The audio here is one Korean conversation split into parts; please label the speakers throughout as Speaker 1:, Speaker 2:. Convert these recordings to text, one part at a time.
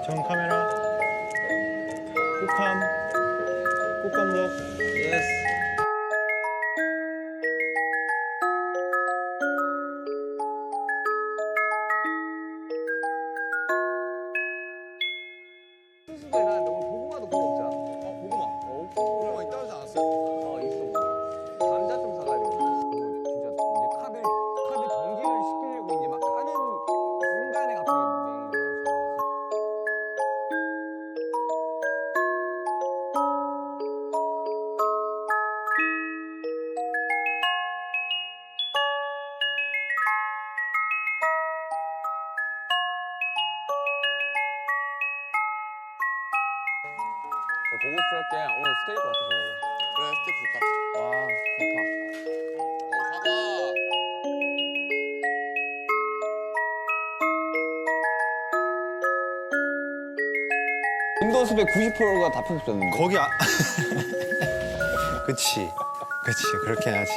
Speaker 1: 전 카메라. 꽃감. 꽃감도. 예스.
Speaker 2: 수수배가 너무 고구마도 구워 먹자. 고구마. 고구마 있다 하지 않았어요? 있어. 감자 좀 사가지고. 진짜 이제 카드 정지를 시키려고 이제 막 하는 순간에 갑자기 매니저가 전화 왔어. 고급스럽게 오늘 스테이크 어떻게 먹어?
Speaker 3: 그래 스테이크 좋다.
Speaker 2: 와 좋다.
Speaker 3: 사과.
Speaker 2: 인도수의 90%가 다 편집됐는데.
Speaker 1: 거기 그치. 그치. 그렇게 해야지.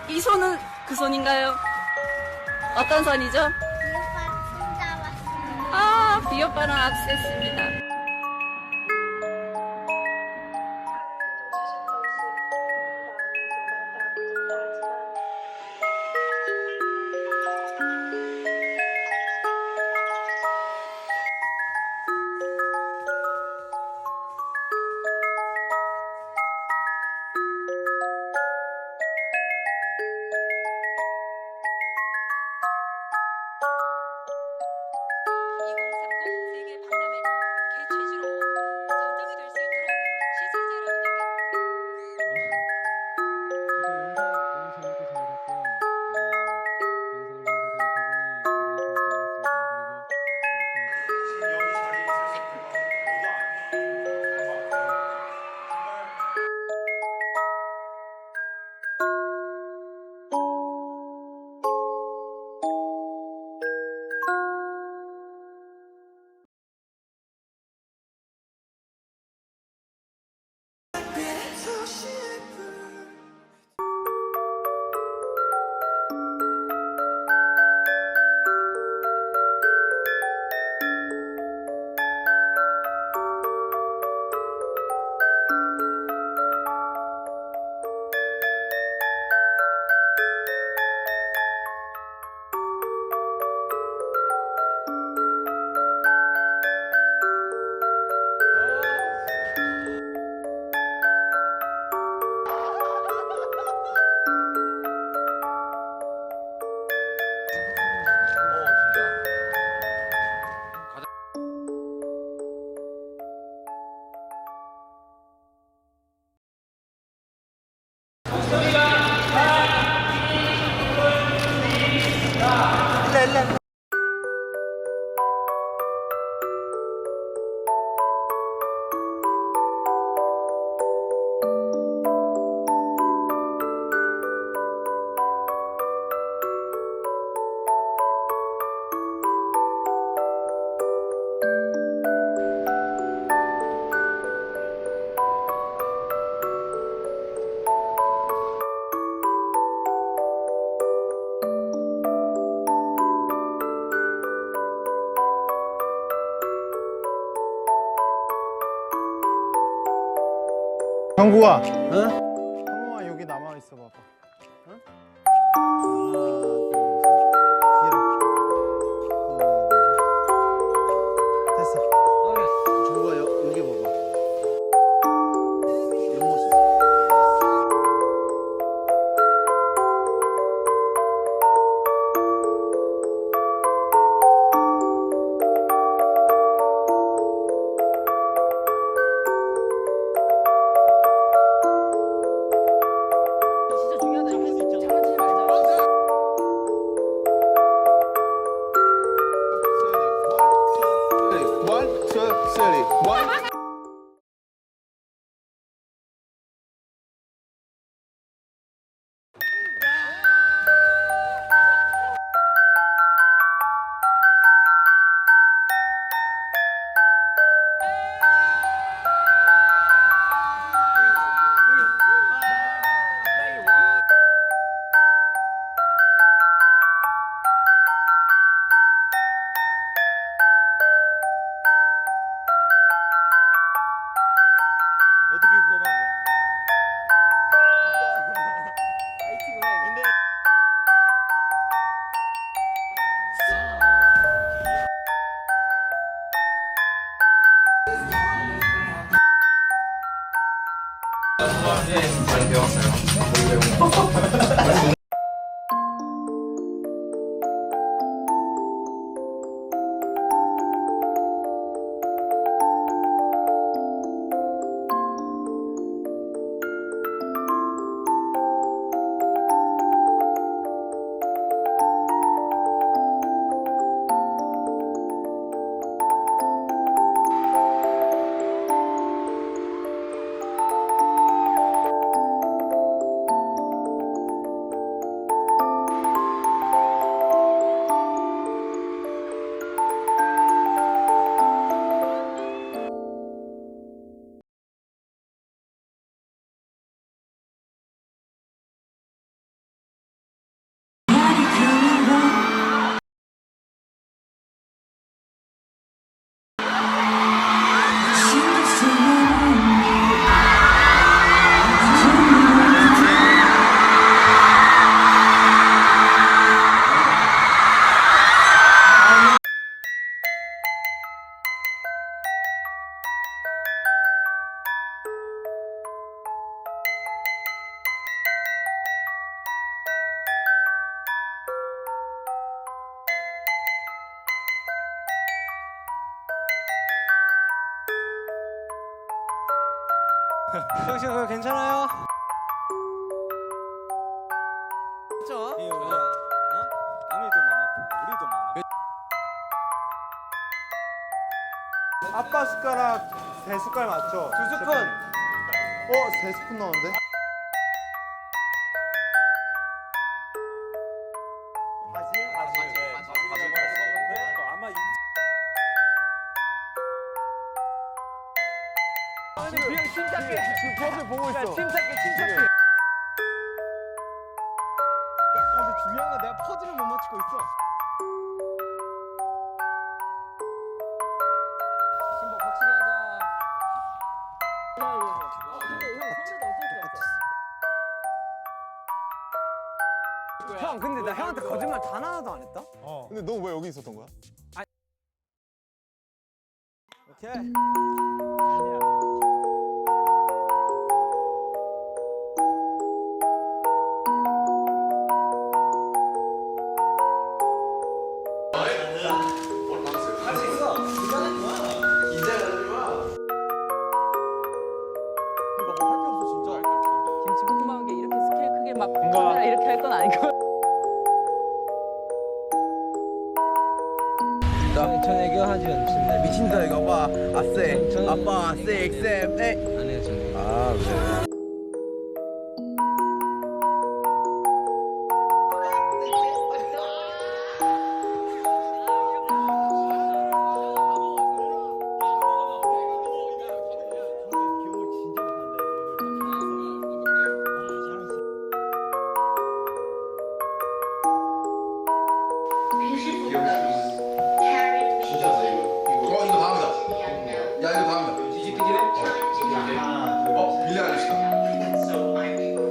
Speaker 4: 이 손은 그 손인가요? 어떤 손이죠?
Speaker 5: 비오빠 손 잡았어요.
Speaker 4: 비오빠랑 악수했습니다.
Speaker 6: 세계 박람회 개최지로 선정이 될 수 있도록 시청자 여러분들께
Speaker 1: 형구아. 응? 한 번만 여기 남아 있어 봐봐. 응? 됐어. 정구아 여기 봐봐. 옆모습.
Speaker 4: 진짜 중요하다. 이거 장난치지 말자.
Speaker 2: 수영 씨 그거 괜찮아요? 진짜?
Speaker 3: 예, 아미도 맘 아프고 우리도 맘 아프고.
Speaker 1: 아빠 숟가락 3숟갈 맞죠?
Speaker 2: 2스푼.
Speaker 1: 어? 3스푼 넣었는데?
Speaker 3: 아마
Speaker 2: 그냥 침착해. 지금 벽을 보고 있어. 침착해.
Speaker 1: 근데 중요한 건 내가 퍼즐을 못 맞추고 있어.
Speaker 2: 신박 확실히 하자. 형 근데 나 형한테 거짓말 단 하나도 안 했다?
Speaker 1: 근데 너 왜 여기 있었던 거야?
Speaker 2: 오케이.
Speaker 4: 김치볶음밥 게 이렇게 스케일 크게 막 카메라 이렇게 할 건 아니고.
Speaker 2: 전 애교하지 않습니다.
Speaker 7: 미친다 이거 봐. 아쎄. 아빠 아쎄 엑셈. 에.
Speaker 2: 안 해요 저는.
Speaker 7: 아 그래.
Speaker 8: 이거 다음이다. 야 이거 다음이다. 빌리 아저씨다.
Speaker 1: 여러분 이거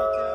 Speaker 1: 어때요?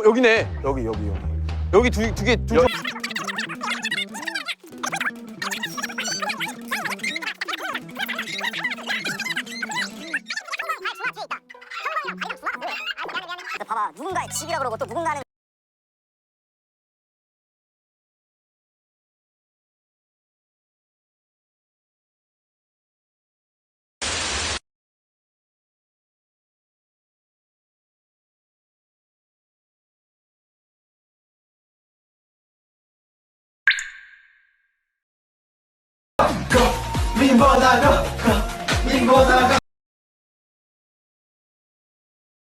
Speaker 2: 여기네. 여기. 여기 두 개.
Speaker 9: 봐봐 누군가의 집이라 그러고 또 누군가는
Speaker 7: 민보다 더